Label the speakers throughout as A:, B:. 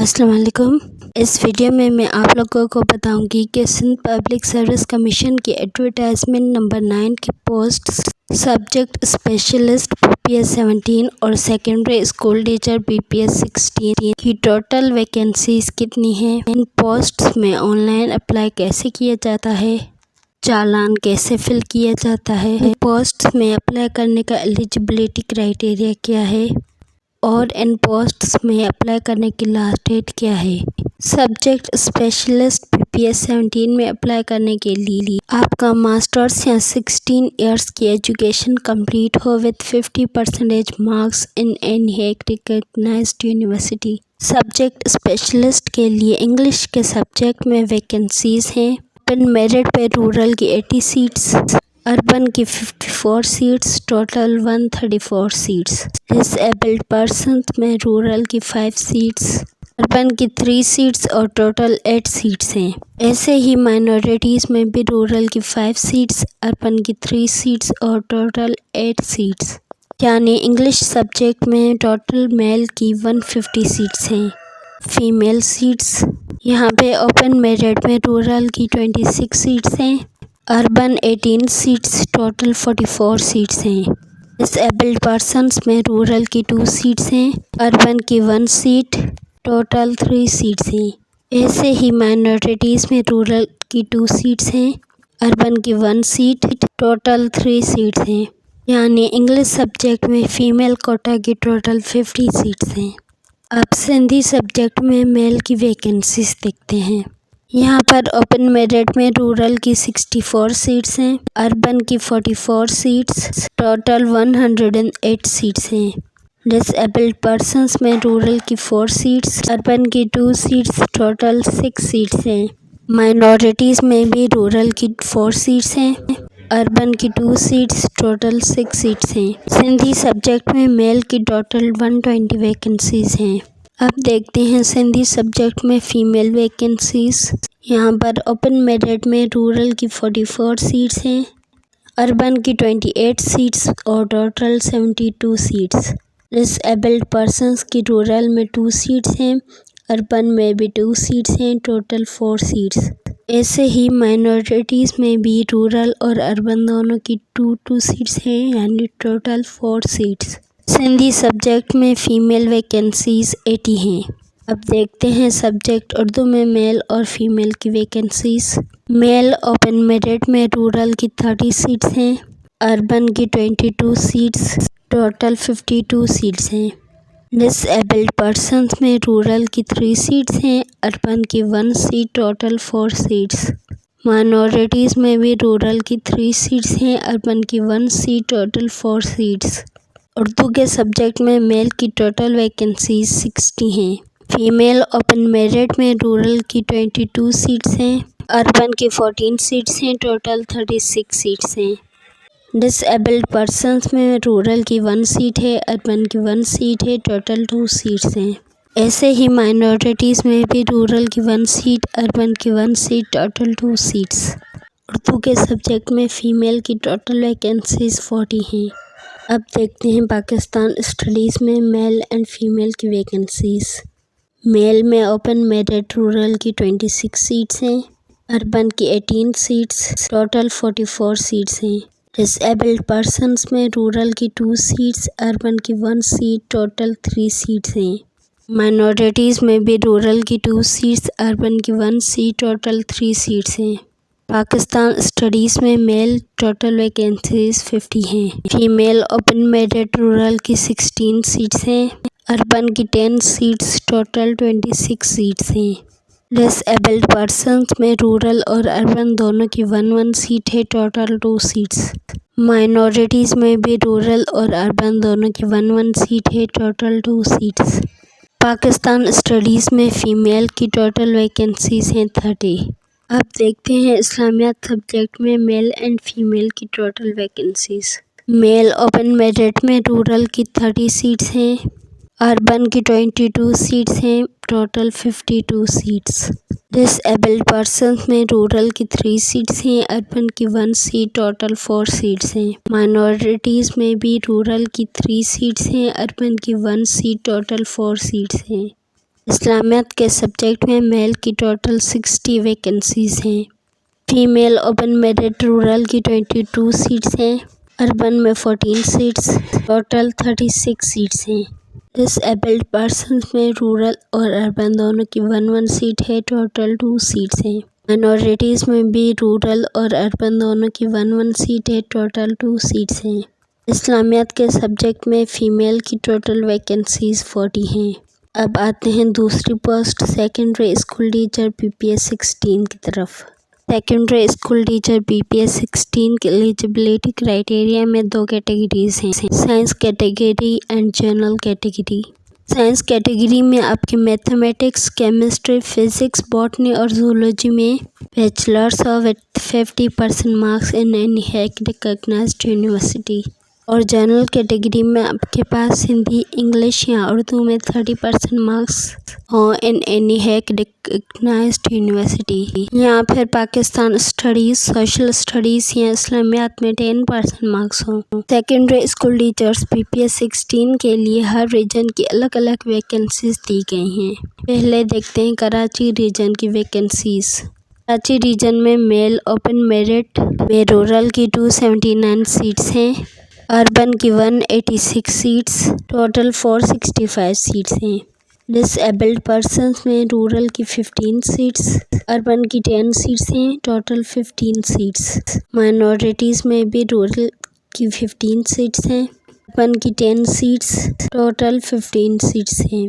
A: السلام علیکم۔ اس ویڈیو میں آپ لوگوں کو بتاؤں گی کہ سندھ پبلک سروس کمیشن کی ایڈورٹائزمنٹ نمبر 9 کی پوسٹ سبجیکٹ اسپیشلسٹ BPS 17 اور سیکنڈری اسکول ٹیچر BPS 16 کی ٹوٹل ویکینسیز کتنی ہیں، ان پوسٹس میں آن لائن اپلائی کیسے کیا جاتا ہے، چالان کیسے فل کیا جاتا ہے، پوسٹس میں اپلائی کرنے کا ایلیجبلٹی کرائیٹیریا کیا ہے اور ان پوسٹس میں اپلائی کرنے کی لاسٹ ڈیٹ کیا ہے۔ سبجیکٹ اسپیشلسٹ BPS 17 میں اپلائی کرنے کے لیے آپ کا ماسٹرز یا 16 ایئرس کی ایجوکیشن کمپلیٹ ہو with 50% marks in any recognised university. Subject specialist کے لیے انگلش کے سبجیکٹ میں ویکینسیز ہیں۔ اوپن میرٹ پہ رورل کی 80 سیٹس، اربن کی 54 سیٹس، ٹوٹل 134 سیٹس۔ ڈس ایبلڈ پرسنز میں رورل کی 5 سیٹس، اربن کی 3 سیٹس اور ٹوٹل 8 سیٹس ہیں۔ ایسے ہی مائنورٹیز میں بھی رورل کی 5 سیٹس، اربن کی 3 سیٹس اور ٹوٹل 8 سیٹس، یعنی انگلش سبجیکٹ میں ٹوٹل میل کی 150 سیٹس ہیں۔ فیمیل سیٹس یہاں پہ اوپن میرٹ میں رورل کی 26 سیٹس ہیں، اربن 18 سیٹس، ٹوٹل 44 سیٹس ہیں۔ ڈس ایبلڈ پرسنز میں رورل کی 2 سیٹس ہیں، اربن کی 1 سیٹ، ٹوٹل 3 سیٹس ہیں۔ ایسے ہی مائنورٹیز میں رورل کی 2 سیٹس ہیں، اربن کی 1 سیٹ، ٹوٹل 3 سیٹس ہیں، یعنی انگلش سبجیکٹ میں فیمیل کوٹا کی ٹوٹل 50 سیٹس ہیں۔ اب سندھی سبجیکٹ میں میل کی ویکینسیز دیکھتے ہیں۔ یہاں پر اوپن میرٹ میں رورل کی 64 سیٹس ہیں، اربن کی 44 سیٹس، ٹوٹل 108 سیٹس ہیں۔ ڈس ایبلڈ پرسنز میں رورل کی 4 سیٹس، اربن کی 2 سیٹس، ٹوٹل 6 سیٹس ہیں۔ مائنورٹیز میں بھی رورل کی 4 سیٹس ہیں، اربن کی 2 سیٹس، ٹوٹل 6 سیٹس ہیں۔ سندھی سبجیکٹ میں میل کی ٹوٹل 120 ویکینسیز ہیں۔ اب دیکھتے ہیں سندھی سبجیکٹ میں فیمیل ویکینسیز۔ یہاں پر اوپن میرٹ میں رورل کی 44 سیٹس ہیں، اربن کی 28 سیٹس اور ٹوٹل 72 سیٹس۔ ڈس ایبلڈ پرسنز کی رورل میں 2 سیٹس ہیں، اربن میں بھی 2 سیٹس ہیں، ٹوٹل 4 سیٹس۔ ایسے ہی مائنورٹیز میں بھی رورل اور اربن دونوں کی 2 سیٹس ہیں، یعنی ٹوٹل 4 سیٹس۔ سندھی سبجیکٹ میں فیمیل ویکینسیز 80 ہیں۔ اب دیکھتے ہیں سبجیکٹ اردو میں میل اور فیمیل کی ویکینسیز۔ میل اوپن میرٹ میں رورل کی 30 سیٹس ہیں، اربن کی 22 سیٹس، ٹوٹل 52 سیٹس ہیں۔ ڈس ایبلڈ پرسنز میں رورل کی 3 سیٹس ہیں، اربن کی 1 سیٹ، ٹوٹل 4 سیٹس۔ مائنورٹیز میں بھی رورل کی 3 سیٹس ہیں، اربن کی 1 سیٹ، ٹوٹل 4 سیٹس۔ اردو کے سبجیکٹ میں میل کی ٹوٹل ویکینسیز 60 ہیں۔ فیمیل اوپن میرٹ میں رورل کی 22 سیٹس ہیں، اربن کی 14 سیٹس ہیں، ٹوٹل 36 سیٹس ہیں۔ ڈس ایبلڈ پرسنز میں رورل کی 1 سیٹ ہے، اربن کی 1 سیٹ ہے، ٹوٹل 2 سیٹس ہیں۔ ایسے ہی مائنورٹیز میں بھی رورل کی 1 سیٹ، اربن کی 1 سیٹ، ٹوٹل 2 سیٹس۔ اردو کے سبجیکٹ میں فیمیل کی ٹوٹل ویکینسیز 40 ہیں۔ اب دیکھتے ہیں پاکستان اسٹڈیز میں میل اینڈ فیمیل کی ویکینسیز۔ میل میں اوپن میرٹ رورل کی 26 سیٹس ہیں، اربن کی 18 سیٹس، ٹوٹل 44 سیٹس ہیں۔ ڈس ایبلڈ پرسنز میں رورل کی 2 سیٹس، اربن کی 1 سیٹ، ٹوٹل 3 سیٹس ہیں۔ مائنورٹیز میں بھی رورل کی 2 سیٹس، اربن کی 1 سیٹ، ٹوٹل 3 سیٹس ہیں۔ پاکستان اسٹڈیز میں میل ٹوٹل ویکینسیز 50 ہیں۔ فیمیل اوپن میرٹ رورل کی 16 سیٹس ہیں، اربن کی 10 سیٹس، ٹوٹل 26 سیٹس ہیں۔ ڈس ایبلڈ پرسنز میں رورل اور اربن دونوں کی 1 سیٹ ہے، ٹوٹل 2 سیٹس۔ مائنورٹیز میں بھی رورل اور اربن دونوں کی 1 سیٹ ہے، ٹوٹل 2 سیٹس۔ پاکستان اسٹڈیز میں فیمیل کی ٹوٹل ویکینسیز ہیں 30۔ اب دیکھتے ہیں اسلامیات سبجیکٹ میں میل اینڈ فیمیل کی ٹوٹل ویکینسیز۔ میل اوپن میرٹ میں رورل کی 30 سیٹس ہیں، اربن کی 22 سیٹس ہیں، ٹوٹل 52 سیٹس۔ ڈس ایبلڈ پرسنز میں رورل کی 3 سیٹس ہیں، اربن کی 1 سیٹ، ٹوٹل 4 سیٹس ہیں۔ مائنورٹیز میں بھی رورل کی 3 سیٹس ہیں، اربن کی 1 سیٹ، ٹوٹل 4 سیٹس ہیں۔ اسلامیات کے سبجیکٹ میں میل کی ٹوٹل 60 ویکنسیز ہیں، فیمیل اوپن میرٹ رورل کی 22 سیٹس ہیں، اربن میں 14 سیٹس، ٹوٹل 36 سیٹس ہیں۔ ڈس ایبلڈ پرسنز میں رورل اور اربن دونوں کی 1 سیٹ ہے، ٹوٹل 2 سیٹس ہیں۔ مائنورٹیز میں بھی رورل اور اربن دونوں کی 1 سیٹ ہے، ٹوٹل 2 سیٹس ہیں۔ اسلامیات کے سبجیکٹ میں فیمیل کی ٹوٹل ویکنسیز 40 ہیں۔ اب آتے ہیں دوسری post secondary school teacher PPS 16 کی طرف۔ سیکنڈری اسکول ٹیچر PPS 16 کے ایلیجبلٹی کرائیٹیریا میں 2 کیٹیگریز ہیں، science category and general category. Science category میں آپ کی میتھمیٹکس، کیمسٹری، فزکس، باٹنی اور زولوجی میں bachelors of with 50% marks in any recognised university, اور جنرل کیٹیگری میں آپ کے پاس ہندی، انگلش یا اردو میں 30% مارکس ہوں ان اینی ریکگنائزڈ یونیورسٹی، یا پھر پاکستان اسٹڈیز، سوشل اسٹڈیز یا اسلامیات میں 10% مارکس ہوں۔ سیکنڈری اسکول ٹیچرز PPS 16 کے لیے ہر ریجن کی الگ الگ ویکنسیز دی گئی ہیں۔ پہلے دیکھتے ہیں کراچی ریجن کی ویکنسیز۔ کراچی ریجن میں میل اوپن میرٹ میں رورل کی 279 سیٹس ہیں، اربن کی 186 سیٹس، ٹوٹل 465 سیٹس ہیں۔ ڈس ایبلڈ پرسنز میں رورل کی 15 سیٹس، اربن کی 10 سیٹس ہیں، ٹوٹل 15 سیٹس۔ مائنورٹیز میں بھی رورل کی 15 سیٹس ہیں، اربن کی 10 سیٹس، ٹوٹل 15 سیٹس ہیں۔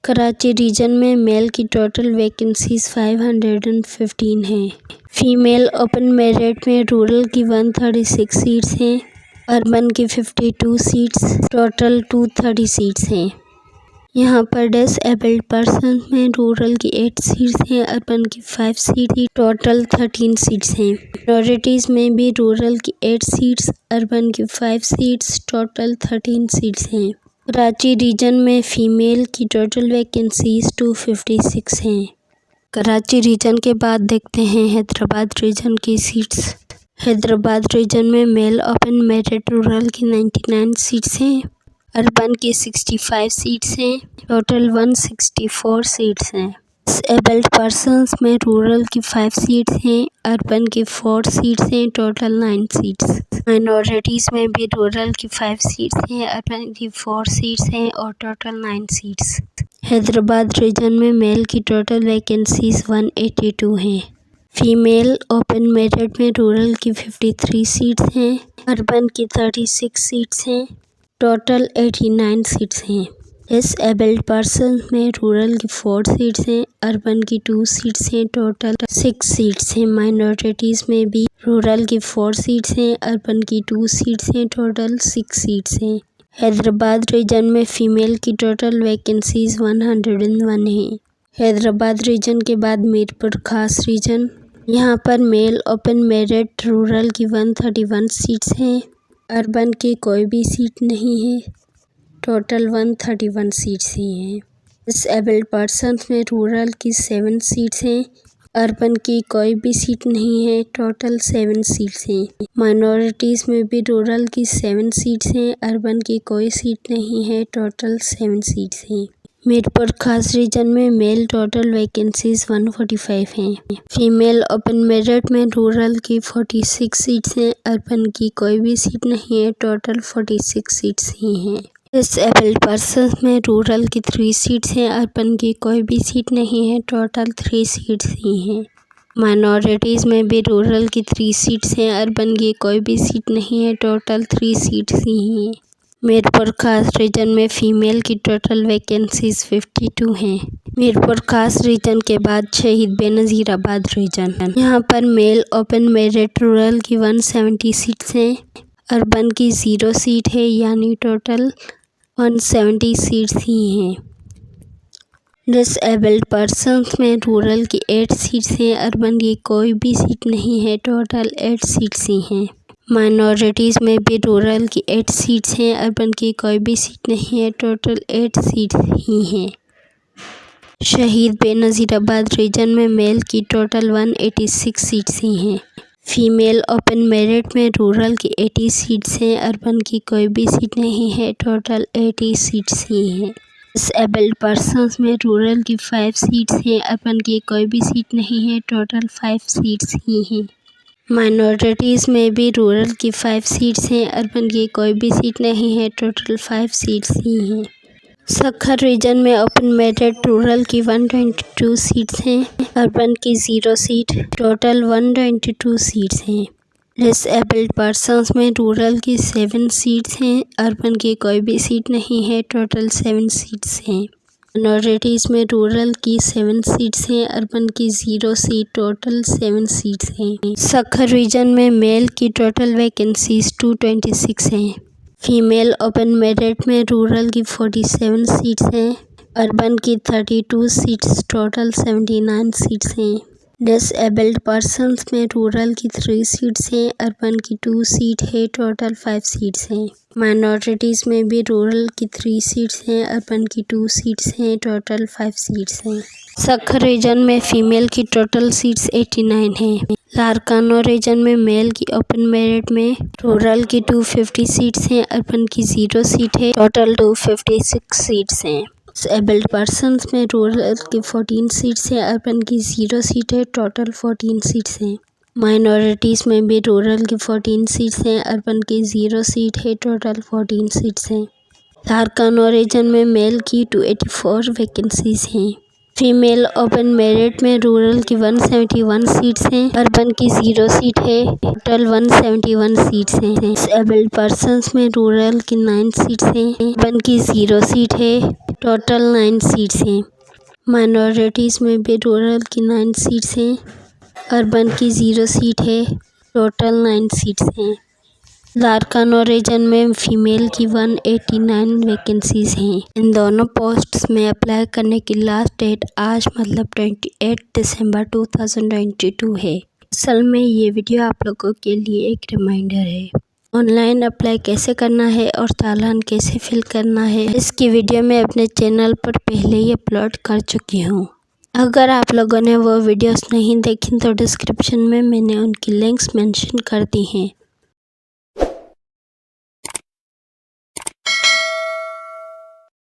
A: کراچی ریجن میں میل کی ٹوٹل ویکنسیز 515 ہیں۔ فیمیل اوپن میرٹ میں رورل کی 136 سیٹس ہیں، اربن کی 52 سیٹس، ٹوٹل 230 سیٹس ہیں۔ یہاں پر ڈس ایبلڈ پرسنز میں رورل کی 8 سیٹس ہیں، اربن کی 5 سیٹس، ٹوٹل 13 سیٹس ہیں۔ مائنورٹیز میں بھی رورل کی 8 سیٹس، اربن کی 5 سیٹس، ٹوٹل 13 سیٹس ہیں۔ کراچی ریجن میں فیمیل کی ٹوٹل ویکنسیز 256 ہیں۔ کراچی ریجن کے بعد دیکھتے ہیں حیدرآباد ریجن کی سیٹس۔ حیدرآباد ریجن میں میل اوپن میرٹ رورل کی 99 سیٹس ہیں، اربن کی 65 سیٹس ہیں، ٹوٹل 164 سیٹس ہیں۔ ڈس ایبلڈ پرسنز میں رورل کی 5 سیٹس ہیں، اربن کی 4 سیٹس ہیں، ٹوٹل 9 سیٹس۔ مائنورٹیز میں بھی رورل کی 5 سیٹس ہیں، اربن کی 4 سیٹس ہیں اور ٹوٹل 9 سیٹس۔ حیدرآباد ریجن میں میل کی ٹوٹل ویکنسیز 182 ہیں۔ فیمیل اوپن میرٹ میں رورل کی 53 سیٹس ہیں، اربن کی 36 سیٹس ہیں، ٹوٹل 89 سیٹس ہیں۔ ڈس ایبلڈ پرسنز میں رورل کی 4 سیٹس ہیں، اربن کی 2 سیٹس ہیں، ٹوٹل 6 سیٹس ہیں۔ مائنورٹیز میں بھی رورل کی 4 سیٹس ہیں، اربن کی 2 سیٹس ہیں، ٹوٹل 6 سیٹس ہیں۔ حیدرآباد ریجن میں فیمیل کی ٹوٹل ویکنسیز 101 ہیں۔ حیدرآباد ریجن کے بعد میرپور خاص ریجن۔ یہاں پر میل اوپن میرٹ رورل کی 131 سیٹس ہیں، اربن کی کوئی بھی سیٹ نہیں ہے، ٹوٹل 131 سیٹس ہی ہیں۔ ڈس ایبلڈ پرسنز میں رورل کی 7 سیٹس ہیں، اربن کی کوئی بھی سیٹ نہیں ہے، ٹوٹل 7 سیٹس ہیں۔ مائنورٹیز میں بھی رورل کی 7 سیٹس ہیں، اربن کی کوئی سیٹ نہیں ہے، ٹوٹل 7 سیٹس ہیں۔ میرپور خاص ریجن میں میل ٹوٹل ویکنسیز 145 ہیں۔ فیمیل اوپن میرٹ میں رورل کی 46 سیٹس ہیں، اربن کی کوئی بھی سیٹ نہیں ہے، ٹوٹل 46 سیٹس ہی ہیں۔ ڈس ایبلڈ پرسنز میں رورل کی 3 سیٹس ہیں، اربن کی کوئی بھی سیٹ نہیں ہے، ٹوٹل 3 سیٹس ہی ہیں۔ مائنورٹیز میں بھی رورل کی 3 سیٹس ہیں، اربن کی کوئی بھی سیٹ نہیں ہے، ٹوٹل 3 سیٹس ہی ہیں۔ میرپور خاص ریجن میں فیمیل کی ٹوٹل ویکنسیز 52 ہیں۔ میرپور خاص ریجن کے بعد شہید بینظیر آباد ریجن۔ یہاں پر میل اوپن میرٹ رورل کی 170 سیٹس ہیں، اربن کی 0 سیٹ ہے، یعنی ٹوٹل 170 سیٹس ہی ہیں۔ ڈس ایبلڈ پرسنز میں رورل کی 8 سیٹس ہیں، اربن کی کوئی بھی سیٹ نہیں ہے، ٹوٹل 8 سیٹس ہی ہیں۔ مائنورٹیز میں بھی رورل کی 8 سیٹس ہیں، اربن کی کوئی بھی سیٹ نہیں ہے، ٹوٹل 8 سیٹس ہی ہیں۔ شہید بینظیر آباد ریجن میں میل کی ٹوٹل 186 سیٹس ہی ہیں۔ فیمیل اوپن میرٹ میں رورل کی 80 سیٹس ہیں، اربن کی کوئی بھی سیٹ نہیں ہے، ٹوٹل 80 سیٹس ہی ہیں۔ ڈسیبلڈ پرسنس میں رورل کی 5 سیٹس ہیں، اربن کی کوئی بھی سیٹ نہیں ہے، ٹوٹل 5 سیٹس ہی ہیں۔ مائنورٹیز میں بھی رورل کی 5 سیٹس ہیں، اربن کی کوئی بھی سیٹ نہیں ہے، ٹوٹل 5 سیٹس ہی ہیں۔ سکھر ریجن میں اوپن میرٹ رورل کی 122 سیٹس ہیں، اربن کی 0 سیٹ، ٹوٹل 122 سیٹس ہیں۔ ڈسیبلڈ پرسنس میں رورل کی 7 سیٹس ہیں، اربن کی کوئی بھی سیٹ نہیں ہے، ٹوٹل 7 سیٹس ہیں۔ مائنورٹیز میں رورل کی 7 سیٹس ہیں، اربن کی 0 سیٹ، ٹوٹل 7 سیٹس ہیں۔ سکھر ریجن میں میل کی ٹوٹل ویکنسیز 226 ہیں۔ فیمیل اوپن میرٹ میں رورل کی 47 سیٹس ہیں، اربن کی 32 سیٹس، ٹوٹل 79 سیٹس ہیں۔ ڈسیبلڈ پرسنس میں رورل کی 3 سیٹس ہیں، اربن کی 2 سیٹ ہے، ٹوٹل 5 سیٹس ہیں۔ مائنورٹیز میں بھی رورل کی 3 سیٹس ہیں، اربن کی 2 سیٹس ہیں، ٹوٹل 5 سیٹس ہیں۔ سکھر ریجن میں فیمیل کی ٹوٹل سیٹس 89 ہیں۔ لارکانو ریجن میں میل کی اوپن میرٹ میں رورل کی 250 سیٹس ہیں، اربن کی 0 سیٹ ہے، ٹوٹل 256 سیٹس ہیں۔ ڈسیبلڈ پرسنس میں رورل کی 14 سیٹس ہیں، اربن کی 0 سیٹ ہے، ٹوٹل 14 سیٹس ہیں۔ مائنورٹیز میں بھی رورل کی 14 سیٹس ہیں، اربن کی 0 سیٹ ہے، ٹوٹل 14 سیٹس ہیں۔ لارکانو ریجن میں میل کی 284 ویکنسیز ہیں۔ فیمیل اوپن میرٹ میں رورل کی 171 سیٹس ہیں، اربن کی 0 سیٹ ہے، ٹوٹل 171 سیٹس ہیں۔ ڈسیبلڈ پرسنس میں رورل کی 9 سیٹس ہیں، اربن کی 0 سیٹ ہے، ٹوٹل 9 سیٹس ہیں۔ مائنورٹیز میں بھی رورل کی 9 سیٹس ہیں، اربن کی 0 سیٹ ہے، ٹوٹل 9 سیٹس ہیں۔ لارکانو ریجن میں فیمیل کی 189 ویکنسیز ہیں۔ ان دونوں پوسٹس میں اپلائی کرنے کی لاسٹ ڈیٹ آج مطلب 28 دسمبر 2022 ہے۔ اصل میں یہ ویڈیو آپ لوگوں کے لیے ایک ریمائنڈر ہے۔ آن لائن اپلائی کیسے کرنا ہے اور چالان کیسے فل کرنا ہے، اس کی ویڈیو میں اپنے چینل پر پہلے ہی اپلوڈ کر چکی ہوں۔ اگر آپ لوگوں نے وہ ویڈیوز نہیں دیکھیں تو ڈسکرپشن میں نے ان کی لنکس مینشن کر دی ہیں۔